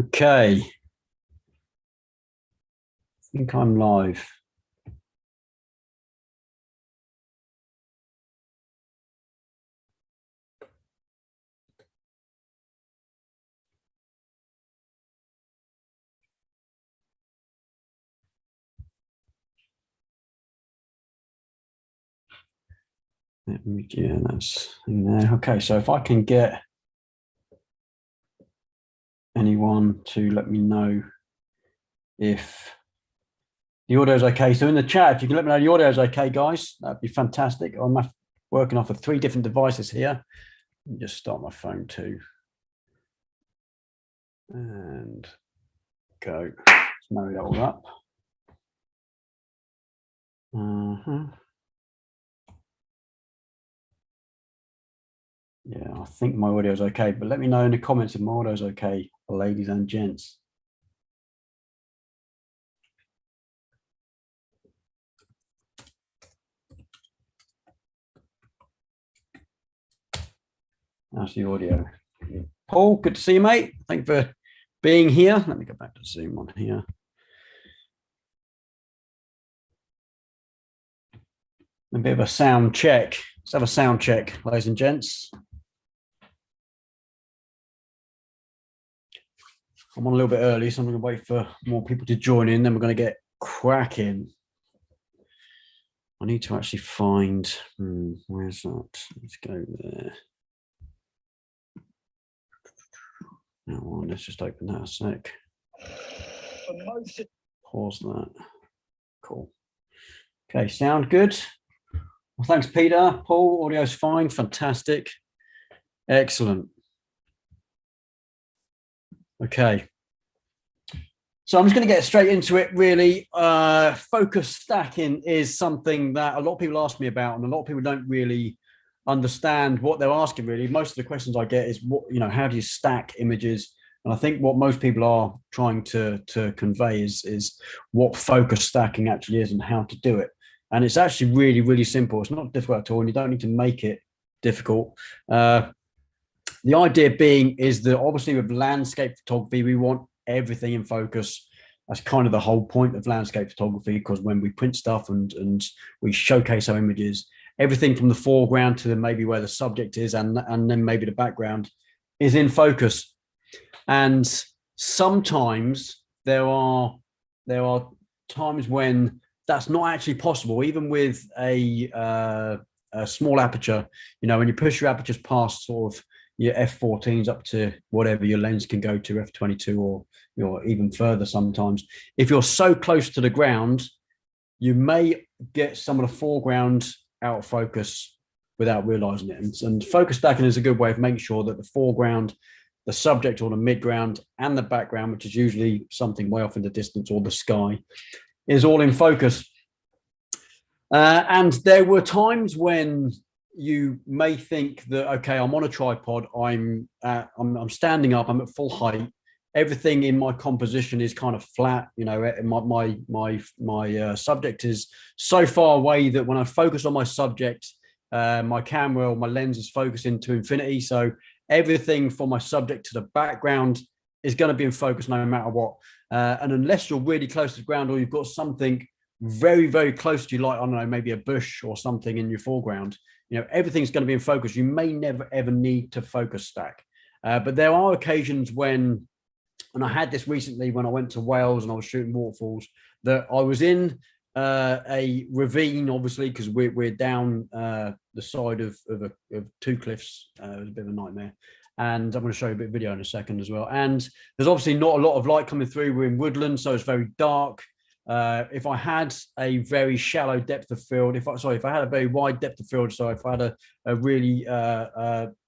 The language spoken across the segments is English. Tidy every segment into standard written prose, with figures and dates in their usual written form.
Okay, I think I'm live. Yeah, that's in there. Okay, so if I can get anyone to let me know if the audio is okay. So in the chat, if you can let me know the audio is okay, guys, that'd be fantastic. I'm working off of 3 different devices here. Let me just start my phone too. And go. Let's marry that all up. Yeah, I think my audio is okay, but let me know in the comments if my audio is okay, ladies and gents. How's the audio? Paul, good to see you, mate. Thank you for being here. Let me go back to Zoom on here. A bit of a sound check. Let's have a sound check, ladies and gents. I'm on a little bit early, so I'm going to wait for more people to join in. Then we're going to get cracking. I need to actually find, where's that? Let's go there. Now, let's just open that a sec. Pause that. Cool. Okay, sound good. Well, thanks, Peter. Paul, audio's fine. Fantastic. Excellent. Okay. So I'm just going to get straight into it, really. Focus stacking is something that a lot of people ask me about, and a lot of people don't really understand what they're asking, really. Most of the questions I get is, how do you stack images? And I think what most people are trying to convey is what focus stacking actually is and how to do it. And it's actually really, really simple. It's not difficult at all, and you don't need to make it difficult. The idea being is that obviously with landscape photography, we want everything in focus. That's kind of the whole point of landscape photography, because when we print stuff and we showcase our images, everything from the foreground to maybe where the subject is and then maybe the background is in focus. And sometimes there are times when that's not actually possible, even with a small aperture. When you push your apertures past sort of your f14s up to whatever your lens can go to, f22 or even further sometimes. If you're so close to the ground, you may get some of the foreground out of focus without realizing it. And focus stacking is a good way of making sure that the foreground, the subject or the midground, and the background, which is usually something way off in the distance or the sky, is all in focus. And there were times when you may think that, okay, I'm on a tripod, I'm standing up, I'm at full height, everything in my composition is kind of flat. My subject is so far away that when I focus on my subject, my camera or my lens is focusing to infinity. So everything from my subject to the background is going to be in focus no matter what. And unless you're really close to the ground, or you've got something very, very close to you, like, I don't know, maybe a bush or something in your foreground, everything's going to be in focus. You may never, ever need to focus stack. But there are occasions when, and I had this recently when I went to Wales and I was shooting waterfalls, that I was in a ravine, obviously, because we're down the side of 2 cliffs. It was a bit of a nightmare. And I'm going to show you a bit of video in a second as well. And there's obviously not a lot of light coming through. We're in woodland, so it's very dark. If I had a very shallow depth of field, if I had a very wide depth of field, so if I had a really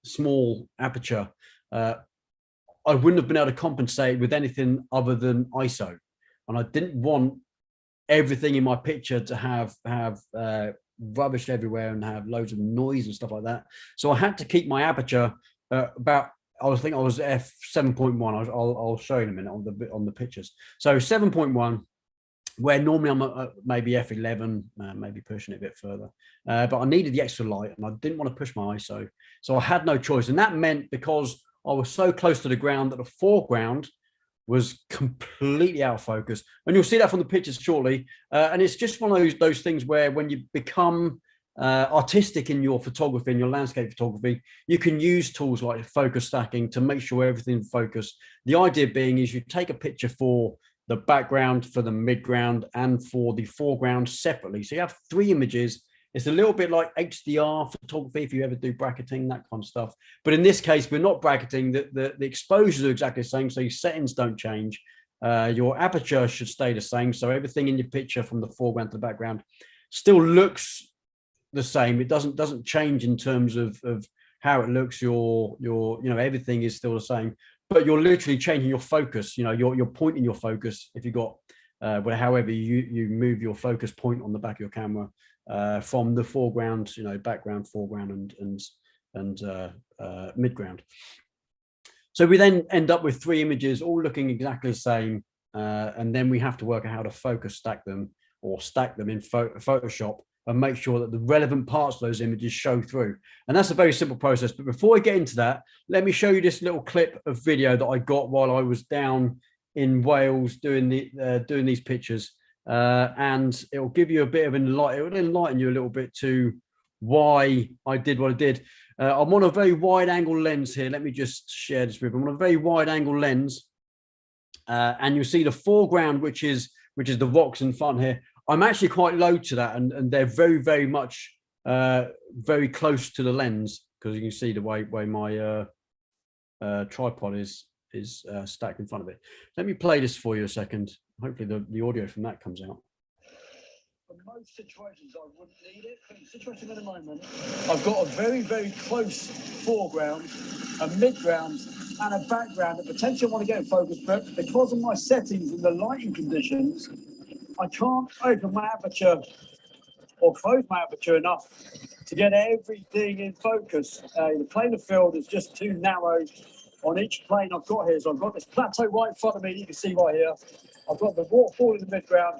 small aperture, I wouldn't have been able to compensate with anything other than ISO. And I didn't want everything in my picture to have rubbish everywhere and have loads of noise and stuff like that. So I had to keep my aperture about, I was f7.1. I'll show you in a minute on the pictures. So 7.1, where normally I'm maybe f11, maybe pushing it a bit further. But I needed the extra light and I didn't want to push my ISO. So I had no choice. And that meant, because I was so close to the ground, that the foreground was completely out of focus. And you'll see that from the pictures shortly. And it's just one of those things where when you become artistic in your photography, in your landscape photography, you can use tools like focus stacking to make sure everything's focused. The idea being is you take a picture for the background, for the midground, and for the foreground separately. So you have 3 images. It's a little bit like HDR photography if you ever do bracketing, that kind of stuff. But in this case, we're not bracketing. The exposures are exactly the same, so your settings don't change. Your aperture should stay the same, so everything in your picture from the foreground to the background still looks the same. It doesn't change in terms of how it looks. Your everything is still the same, but you're literally changing your focus. You're pointing your focus if you got however you move your focus point on the back of your camera from the foreground, background, foreground, and midground. So we then end up with 3 images all looking exactly the same, and then we have to work out how to focus stack them or stack them in Photoshop and make sure that the relevant parts of those images show through. And that's a very simple process. But before I get into that, let me show you this little clip of video that I got while I was down in Wales doing these pictures. And it will give you a bit of it will enlighten you a little bit to why I did what I did. I'm on a very wide angle lens here. Let me just share this with you. I'm on a very wide angle lens. And you'll see the foreground, which is the rocks in front here. I'm actually quite low to that, and they're very, very much very close to the lens, because you can see the way my tripod is stacked in front of it. Let me play this for you a second. Hopefully the audio from that comes out. For most situations, I wouldn't need it. But in the situation at the moment, I've got a very, very close foreground, a midground, and a background that potentially I want to get in focus, but because of my settings and the lighting conditions, I can't open my aperture or close my aperture enough to get everything in focus. The plane of field is just too narrow on each plane I've got here. So I've got this plateau right in front of me, you can see right here. I've got the waterfall in the midground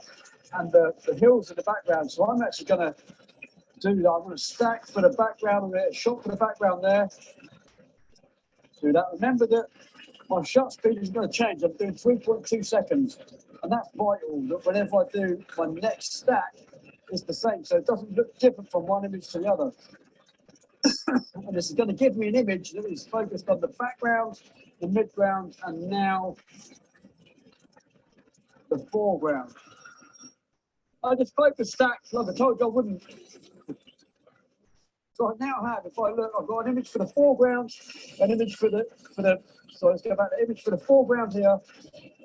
and the hills in the background. So I'm actually going to do that. I'm going to stack for the background and a shot for the background there. Do that. Remember that my shutter speed is going to change. I'm doing 3.2 seconds. And that's vital, that whenever I do, my next stack is the same. So it doesn't look different from one image to the other. And this is going to give me an image that is focused on the background, the midground, and now the foreground. I just focus stacked, like I told you I wouldn't. So I now have, if I look, I've got an image for the foreground, an image for the, so let's go back to image for the foreground here,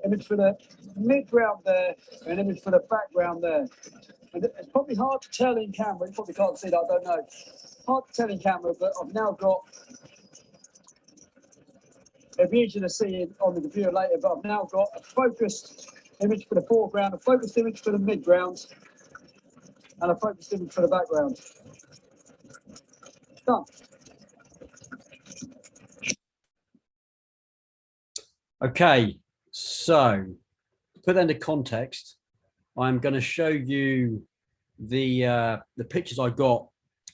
image for the midground there, and an image for the background there. And it's probably hard to tell in camera, you probably can't see that, I don't know. Hard to tell in camera, but I've now got, it'll be easier to see on the computer later, but I've now got a focused image for the foreground, a focused image for the midground, and a focused image for the background. Done. Okay, so to put that into context, I'm going to show you the pictures I got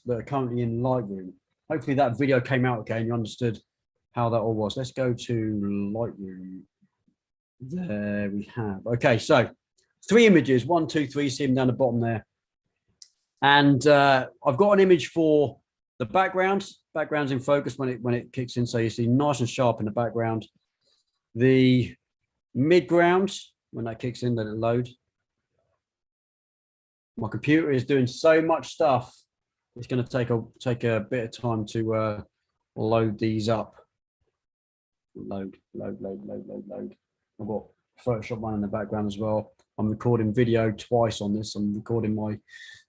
that are currently in Lightroom. Hopefully that video came out okay and you understood how that all was. Let's go to Lightroom. There we have. Okay, so 3 images, 1, 2, 3. See them down the bottom there. And I've got an image for the background. Background's in focus when it kicks in, so you see nice and sharp in the background. The midground, when that kicks in, let it load. My computer is doing so much stuff. It's going to take a bit of time to load these up. Load. I've got Photoshop one in the background as well. I'm recording video twice on this. I'm recording my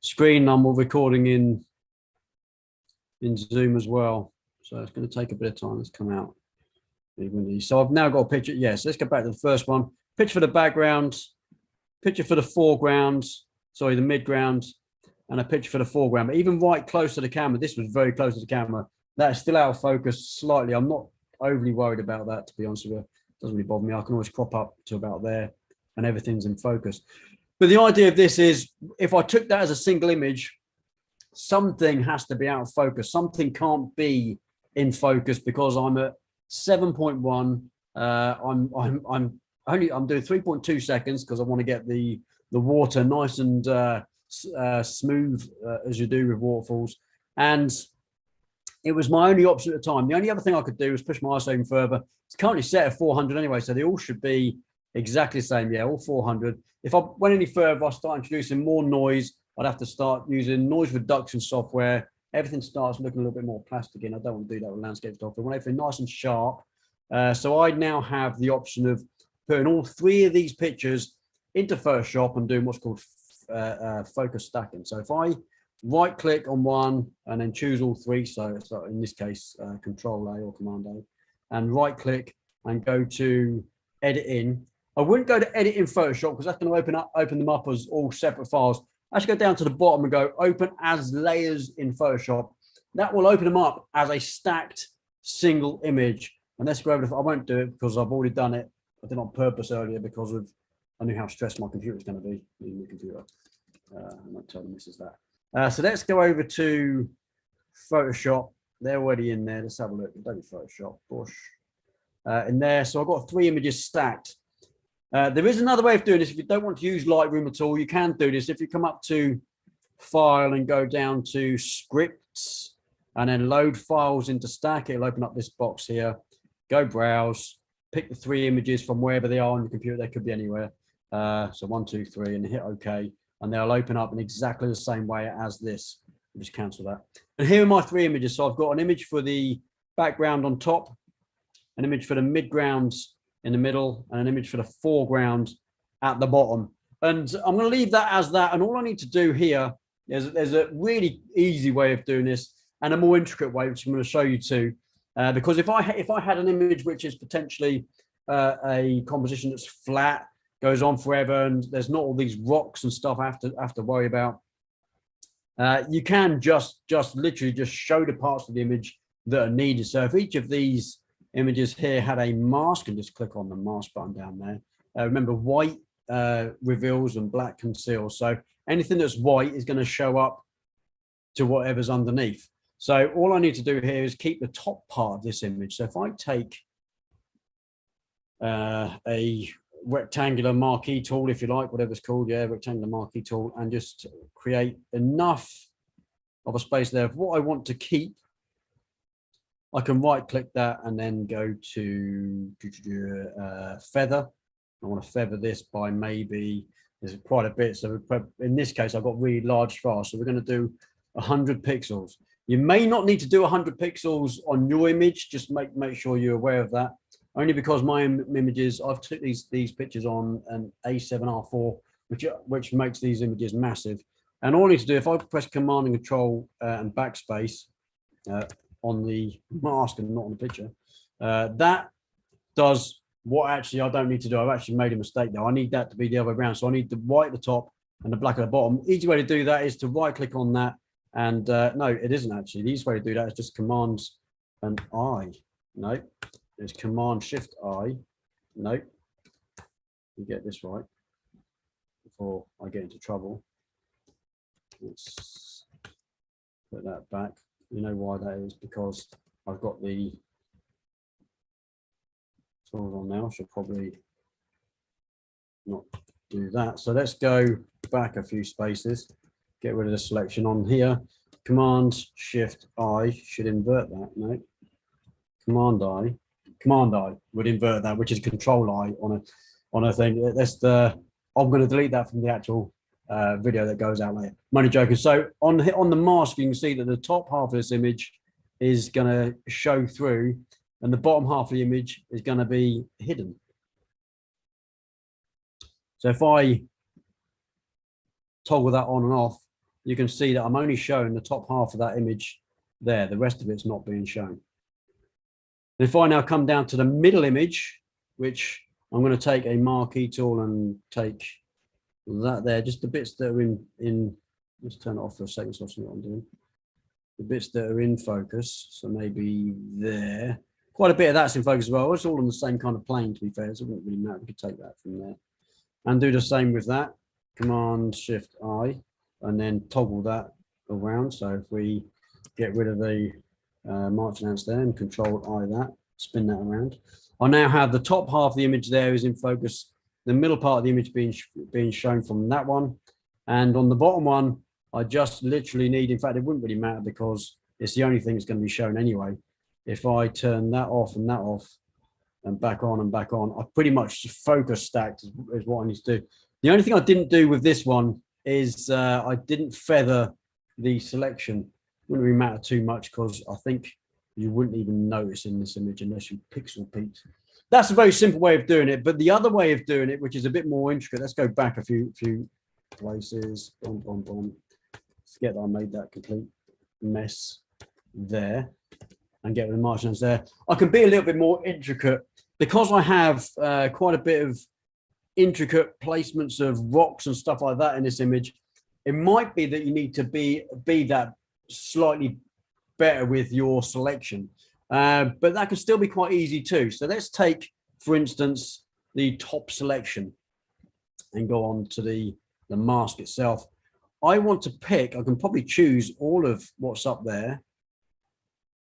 screen. I'm recording in Zoom as well. So it's going to take a bit of time. Let's come out. So I've now got a picture. Yes, let's go back to the first one. Picture for the background, picture for the foreground, sorry, the midground, and a picture for the foreground. But even right close to the camera, this was very close to the camera. That is still out of focus slightly. I'm not overly worried about that, to be honest with you. It doesn't really bother me. I can always crop up to about there and everything's in focus. But the idea of this is, if I took that as a single image, something has to be out of focus. Something can't be in focus because I'm at 7.1. I'm I'm doing 3.2 seconds because I want to get the water nice and smooth as you do with waterfalls. And it was my only option at the time. The only other thing I could do was push my ISO even further. It's currently set at 400 anyway, so they all should be exactly the same. Yeah, all 400. If I went any further, I start introducing more noise. I'd have to start using noise reduction software. Everything starts looking a little bit more plastic in. I don't want to do that with landscape software. I want everything nice and sharp. So I now have the option of putting all three of these pictures into Photoshop and doing what's called focus stacking. So if I right click on one and then choose all three, so in this case Control A or Command A, and right click and go to edit in. I wouldn't go to edit in Photoshop because that's going to open them up as all separate files. I should go down to the bottom and go open as layers in Photoshop. That will open them up as a stacked single image. And let's go over I won't do it because I've already done it. I did it on purpose earlier because I knew how stressed my computer was going to be. The computer. I might tell them this is that. So let's go over to Photoshop. They're already in there. Let's have a look. Don't be Photoshop. Bush. In there. So I've got 3 images stacked. There is another way of doing this. If you don't want to use Lightroom at all, you can do this. If you come up to File and go down to Scripts and then Load Files into Stack, it'll open up this box here. Go Browse, pick the 3 images from wherever they are on your computer. They could be anywhere. So 1, 2, 3, and hit OK. And they'll open up in exactly the same way as this. I'll just cancel that. And here are my 3 images. So I've got an image for the background on top, an image for the midgrounds in the middle, and an image for the foreground at the bottom. And I'm going to leave that as that. And all I need to do here is there's a really easy way of doing this and a more intricate way, which I'm going to show you too. Because if I had an image which is potentially a composition that's flat, goes on forever, and there's not all these rocks and stuff I have to worry about, you can just literally just show the parts of the image that are needed. So if each of these images here had a mask, and just click on the mask button down there. Remember, white reveals and black conceals. So anything that's white is going to show up to whatever's underneath. So all I need to do here is keep the top part of this image. So if I take a rectangular marquee tool, if you like, whatever it's called, yeah, rectangular marquee tool, and just create enough of a space there of what I want to keep, I can right click that and then go to feather. I want to feather this by maybe, there's quite a bit. So in this case, I've got really large files. So we're going to do 100 pixels. You may not need to do 100 pixels on your image. Just make sure you're aware of that. Only because my images, I've took these pictures on an A7R4, which makes these images massive. And all I need to do, if I press Command and Control and backspace, on the mask and not on the picture, that does what actually I don't need to do. I've actually made a mistake there. I need that to be the other way around. So I need the white at the top and the black at the bottom. Easy way to do that is to right click on that. And no, it isn't actually. The easiest way to do that is just Command and I. No, it's Command Shift I. No, you get this right before I get into trouble. Let's put that back. You know why that is, because I've got the tools on now. I should probably not do that. So let's go back a few spaces, get rid of the selection on here. Command Shift I should invert that. No, Command I would invert that, which is Control I on a thing. That's I'm going to delete that from the actual video that goes out later. I'm only joking. So on the mask, you can see that the top half of this image is going to show through, and the bottom half of the image is going to be hidden. So if I toggle that on and off, you can see that I'm only showing the top half of that image there. The rest of it's not being shown. And if I now come down to the middle image, which I'm going to take a marquee tool and take that there, just the bits that are in let's turn it off for a second so I see what I'm doing. The bits that are in focus, so maybe there. Quite a bit of that's in focus as well. It's all on the same kind of plane, to be fair, so it wouldn't really matter. We could take that from there and do the same with that. Command Shift I, and then toggle that around. So if we get rid of the marching ants there and Control I that, spin that around. I now have the top half of the image there is in focus, the middle part of the image being shown from that one. And on the bottom one, I just literally need, in fact, it wouldn't really matter because it's the only thing that's going to be shown anyway. If I turn that off and that off and back on, I pretty much focus stacked is what I need to do. The only thing I didn't do with this one is I didn't feather the selection. Wouldn't really matter too much because I think you wouldn't even notice in this image unless you pixel peeked. That's a very simple way of doing it. But the other way of doing it, which is a bit more intricate, let's go back a few places. Forget that I made that complete mess there and get rid of the margins there. I can be a little bit more intricate because I have quite a bit of intricate placements of rocks and stuff like that in this image. It might be that you need to be that slightly better with your selection, but that can still be quite easy too. So let's take, for instance, the top selection and go on to the mask itself. I want to pick, I can probably choose all of what's up there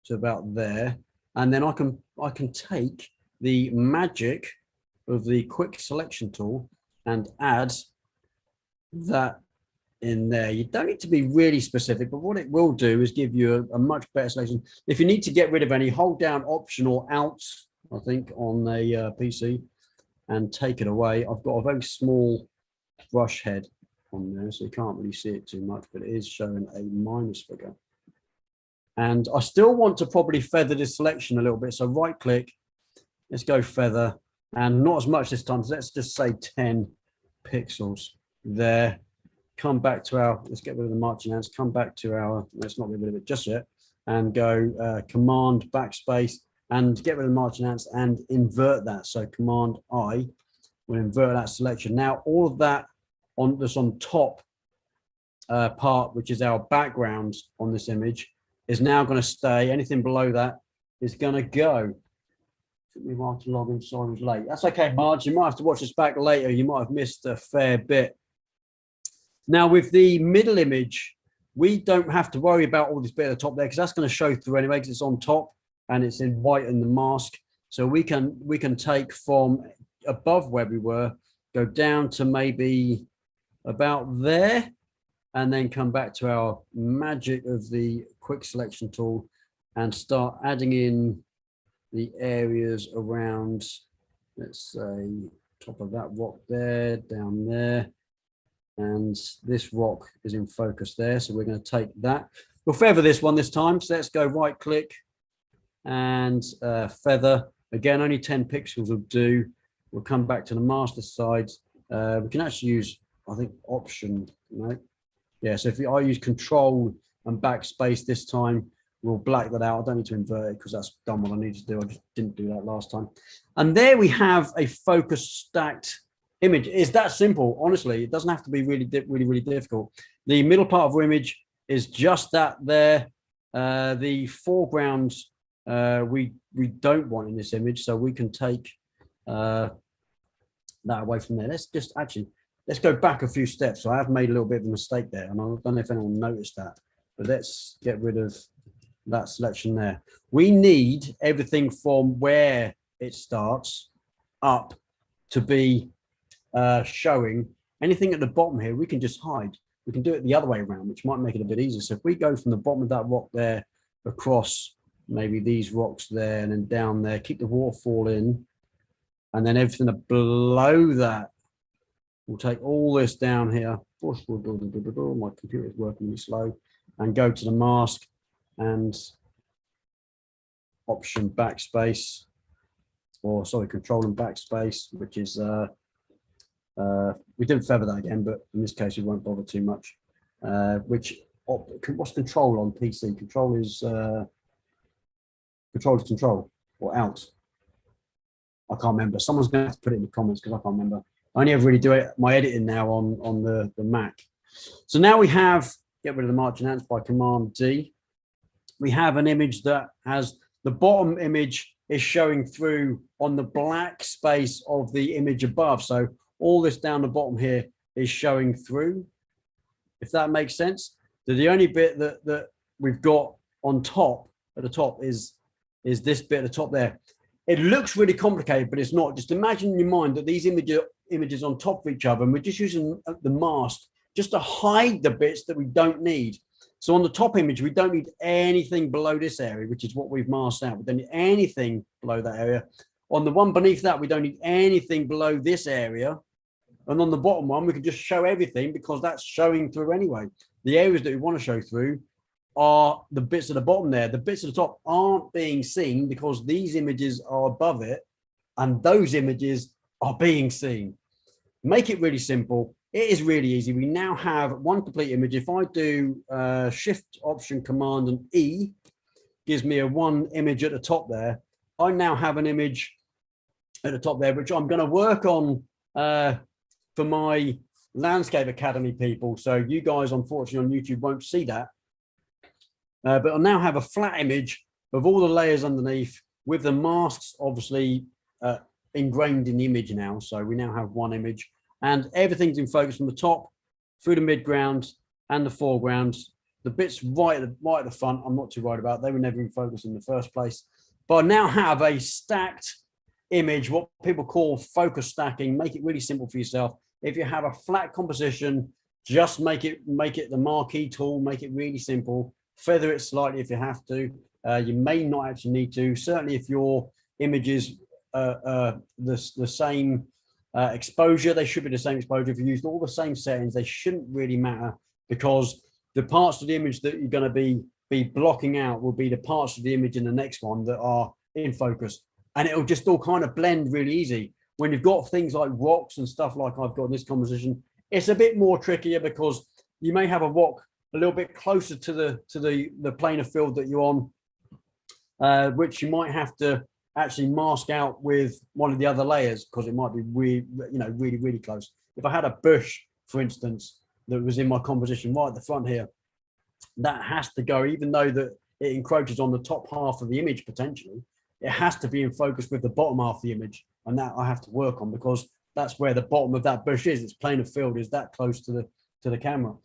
to about there, and then I can take the magic of the quick selection tool and add that in there. You don't need to be really specific, but what it will do is give you a much better selection. If you need to get rid of any, hold down Option or Alt, I think, on a PC and take it away. I've got a very small brush head on there, so you can't really see it too much, but it is showing a minus figure. And I still want to probably feather this selection a little bit. So right click, let's go feather, and not as much this time. So let's just say 10 pixels there. Come back to our, let's get rid of the marching ants, come back to our, let's not get rid of it just yet, and go Command backspace and get rid of the marching ants and invert that. So Command I will invert that selection. Now all of that on this on top part, which is our background on this image, is now going to stay. Anything below that is going to go. Took me a while to log in, so I was late. That's okay, Marge. You might have to watch this back later. You might have missed a fair bit. Now, with the middle image, we don't have to worry about all this bit at the top there because that's going to show through anyway because it's on top and it's in white in the mask. So we can take from above where we were, go down to maybe about there, and then come back to our magic of the quick selection tool and start adding in the areas around, let's say, top of that rock there, down there. And this rock is in focus there. So we're going to take that. We'll feather this one this time. So let's go right click and feather. Again, only 10 pixels will do. We'll come back to the master side. We can actually use, I think, Option, right? Yeah, so if I use Control and backspace this time, we'll black that out. I don't need to invert it because that's done what I need to do. I just didn't do that last time. And there we have a focus stacked image. It's that simple, honestly. It doesn't have to be really difficult. The middle part of our image is just that there. The foreground we don't want in this image, so we can take that away from there. Let's go back a few steps. So I have made a little bit of a mistake there, and I don't know if anyone noticed that, but let's get rid of that selection there. We need everything from where it starts up to be showing. Anything at the bottom here, we can just hide. We can do it the other way around, which might make it a bit easier. So if we go from the bottom of that rock there across maybe these rocks there and then down there, keep the waterfall in, and then everything below that, we'll take all this down here. My computer is working really slow, and go to the mask and Option backspace, or sorry, Control and backspace, which is we didn't feather that again, but in this case we won't bother too much. What's Control on PC? Control is Control or Alt. I can't remember. Someone's going to have to put it in the comments because I can't remember. I only ever really do it my editing now on the Mac. So now we have, get rid of the marching ants by Command D. We have an image that has the bottom image is showing through on the black space of the image above. So all this down the bottom here is showing through, if that makes sense. So the only bit that we've got on top, at the top, is this bit at the top there. it looks really complicated, but it's not. Just imagine in your mind that these images on top of each other, and we're just using the mask just to hide the bits that we don't need. So on the top image, we don't need anything below this area, which is what we've masked out. We don't need anything below that area. On the one beneath that, we don't need anything below this area. And on the bottom one, we can just show everything because that's showing through anyway. The areas that we want to show through are the bits at the bottom there. The bits at the top aren't being seen because these images are above it and those images are being seen. Make it really simple. It is really easy. We now have one complete image. If I do Shift, Option, Command, and E, gives me a one image at the top there. I now have an image at the top there, which I'm going to work on for my Landscape Academy people. So you guys, unfortunately, on YouTube won't see that. But I'll now have a flat image of all the layers underneath with the masks, obviously, ingrained in the image now. So we now have one image. And everything's in focus from the top through the midground and the foreground. The bits right at the front, I'm not too worried about. They were never in focus in the first place. But I now have a stacked image, what people call focus stacking. Make it really simple for yourself. If you have a flat composition, just make it the marquee tool, make it really simple. Feather it slightly if you have to. You may not actually need to. Certainly if your image is the same exposure, they should be the same exposure. If you used all the same settings, they shouldn't really matter because the parts of the image that you're going to be blocking out will be the parts of the image in the next one that are in focus, and it'll just all kind of blend really easy. When you've got things like rocks and stuff like I've got in this composition, it's a bit more trickier because you may have a rock a little bit closer to the plane of field that you're on, which you might have to actually mask out with one of the other layers because it might be really close. If I had a bush, for instance, that was in my composition right at the front here, that has to go, even though that it encroaches on the top half of the image potentially, it has to be in focus with the bottom half of the image, and that I have to work on because that's where the bottom of that bush is. Its plane of field is that close to the camera.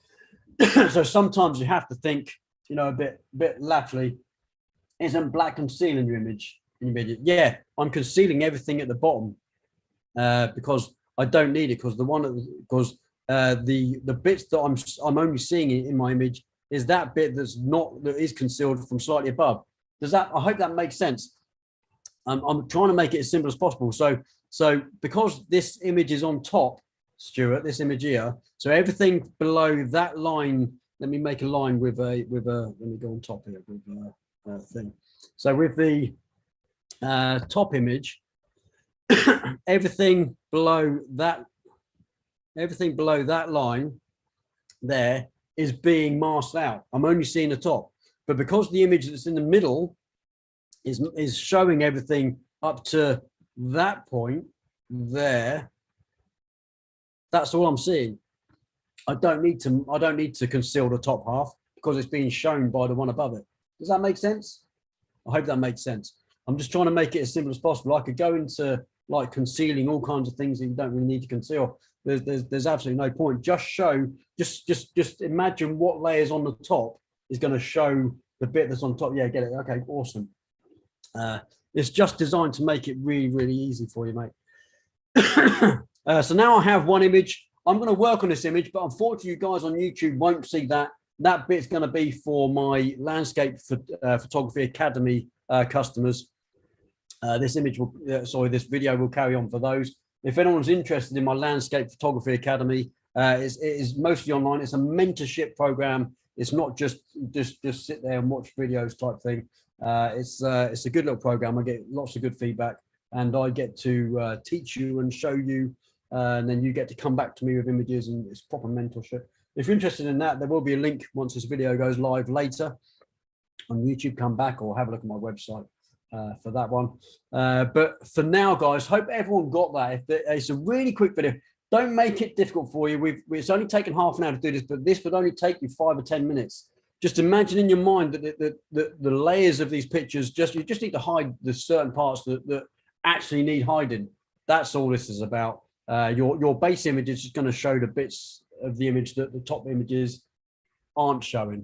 So sometimes you have to think, a bit laterally. Isn't black concealing your image? Yeah, I'm concealing everything at the bottom because I don't need it because the bits that I'm only seeing in my image is that bit that is concealed from slightly above. I hope that makes sense. I'm trying to make it as simple as possible. So because this image is on top, Stuart, this image here, so everything below that line, let me make a line with a let me go on top here with a thing. So with the top image, everything below that line there is being masked out. I'm only seeing the top, but because the image that's in the middle is showing everything up to that point there, that's all I'm seeing. I don't need to conceal the top half because it's being shown by the one above it. Does that make sense? I hope that makes sense. I'm just trying to make it as simple as possible. I could go into like concealing all kinds of things that you don't really need to conceal. There's absolutely no point. Just imagine what layers on the top is going to show the bit that's on top. Yeah, get it. Okay, awesome. It's just designed to make it really easy for you, mate. So now I have one image. I'm going to work on this image, but unfortunately you guys on YouTube won't see that. That bit's going to be for my Landscape Photography Academy customers. This video will carry on for those. If anyone's interested in my Landscape Photography Academy, it is mostly online. It's a mentorship program. It's not just sit there and watch videos type thing. It's a good little program. I get lots of good feedback, and I get to teach you and show you, and then you get to come back to me with images, and it's proper mentorship. If you're interested in that, there will be a link once this video goes live later on YouTube. Come back or have a look at my website for that one. But for now, guys, hope everyone got that. It's a really quick video. Don't make it difficult for you. It's only taken half an hour to do this, but this would only take you 5 or 10 minutes. Just imagine in your mind that the layers of these pictures, you just need to hide the certain parts that actually need hiding. That's all this is about. Your base image is just going to show the bits of the image that the top images aren't showing.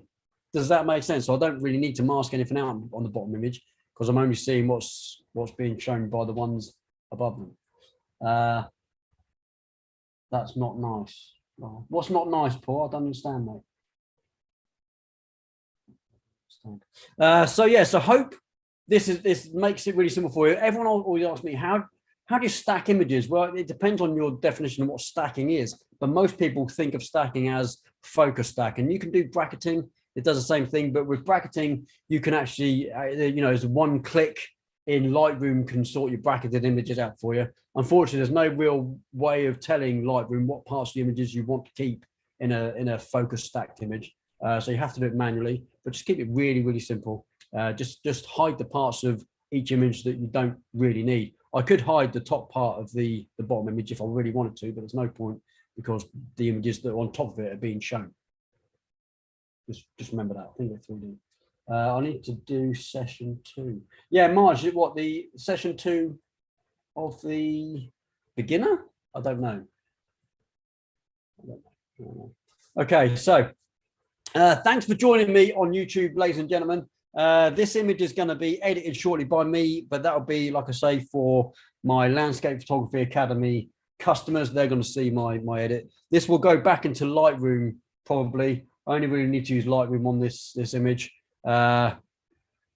Does that make sense? So I don't really need to mask anything out on the bottom image because I'm only seeing what's being shown by the ones above them. That's not nice. What's not nice, Paul? I don't understand, mate. So yeah, so hope this makes it really simple for you. Everyone always asks me, how do you stack images? Well, it depends on your definition of what stacking is, but most people think of stacking as focus stack, and you can do bracketing. It does the same thing, but with bracketing, you can actually, there's one click in Lightroom can sort your bracketed images out for you. Unfortunately, there's no real way of telling Lightroom what parts of the images you want to keep in a focus stacked image. So you have to do it manually, but just keep it really, really simple. Just hide the parts of each image that you don't really need. I could hide the top part of the bottom image if I really wanted to, but there's no point because the images that are on top of it are being shown. Just remember that. I think they're 3D. I need to do session 2. Yeah, Marge, what, the session 2 of the beginner? I don't know. Okay, so thanks for joining me on YouTube, ladies and gentlemen. This image is going to be edited shortly by me, but that'll be, like I say, for my Landscape Photography Academy customers. They're going to see my edit. This will go back into Lightroom probably. I only really need to use Lightroom on this image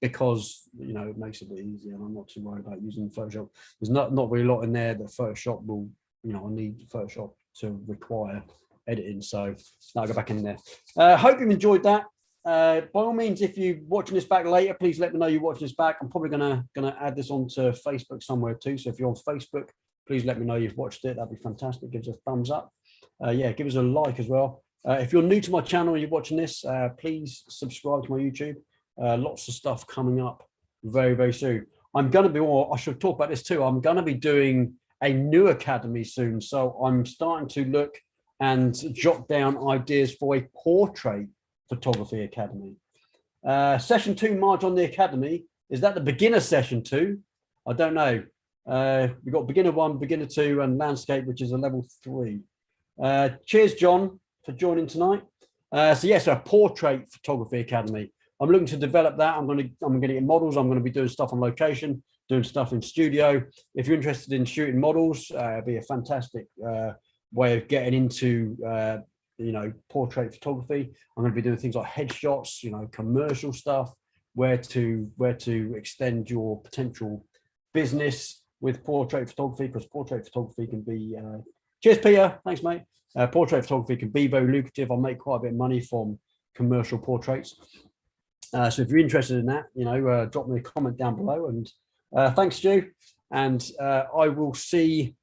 because it makes it a bit easier, and I'm not too worried about using Photoshop. There's not really a lot in there that Photoshop will, I need Photoshop to require editing, so I'll go back in there. Hope you've enjoyed that. By all means, if you're watching this back later, please let me know you're watching this back. I'm probably gonna add this onto Facebook somewhere too. So if you're on Facebook, please let me know you've watched it. That'd be fantastic. Give us a thumbs up. Yeah, give us a like as well. If you're new to my channel and you're watching this, please subscribe to my YouTube. Lots of stuff coming up very, very soon. I'm going to be, or I should talk about this too. I'm going to be doing a new academy soon. So I'm starting to look and jot down ideas for a portrait photography academy. Session 2, March on the academy. Is that the beginner session 2? I don't know. We've got beginner 1, beginner 2, and landscape, which is a level 3. Cheers, John, for joining tonight. So yes, a portrait photography academy. I'm looking to develop that. I'm going to get models. I'm going to be doing stuff on location, doing stuff in studio. If you're interested in shooting models, it'd be a fantastic way of getting into portrait photography. I'm going to be doing things like headshots, commercial stuff, where to extend your potential business with portrait photography, because portrait photography can be cheers, Peter, thanks, mate. Portrait photography can be very lucrative. I make quite a bit of money from commercial portraits. So if you're interested in that, drop me a comment down below. And thanks, Stu. And I will see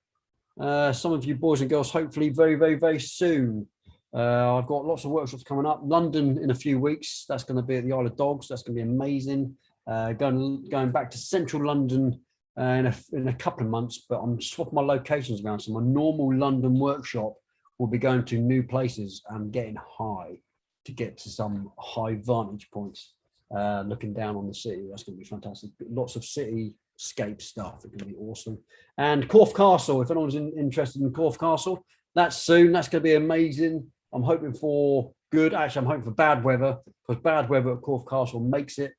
some of you boys and girls hopefully very, very, very soon. I've got lots of workshops coming up. London in a few weeks. That's going to be at the Isle of Dogs. That's going to be amazing. Going back to central London in a couple of months, but I'm swapping my locations around. So my normal London workshop will be going to new places and getting high to get to some high vantage points, looking down on the city. That's going to be fantastic. Lots of cityscape stuff. It's going to be awesome. And Corfe Castle, if anyone's interested in Corfe Castle, that's soon. That's going to be amazing. I'm hoping for good. Actually, I'm hoping for bad weather, because bad weather at Corfe Castle makes it.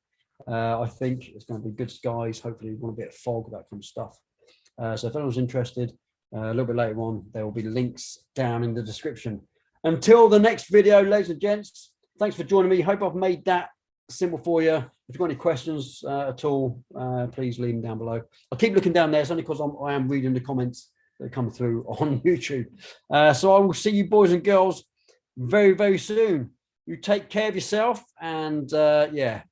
I think it's going to be good skies. Hopefully, we want a bit of fog, that kind of stuff. So if anyone's interested, a little bit later on, there will be links down in the description. Until the next video, ladies and gents, thanks for joining me. Hope I've made that simple for you. If you've got any questions at all, please leave them down below. I'll keep looking down there. It's only because I am reading the comments that come through on YouTube. So I will see you boys and girls very, very soon. You take care of yourself, and yeah,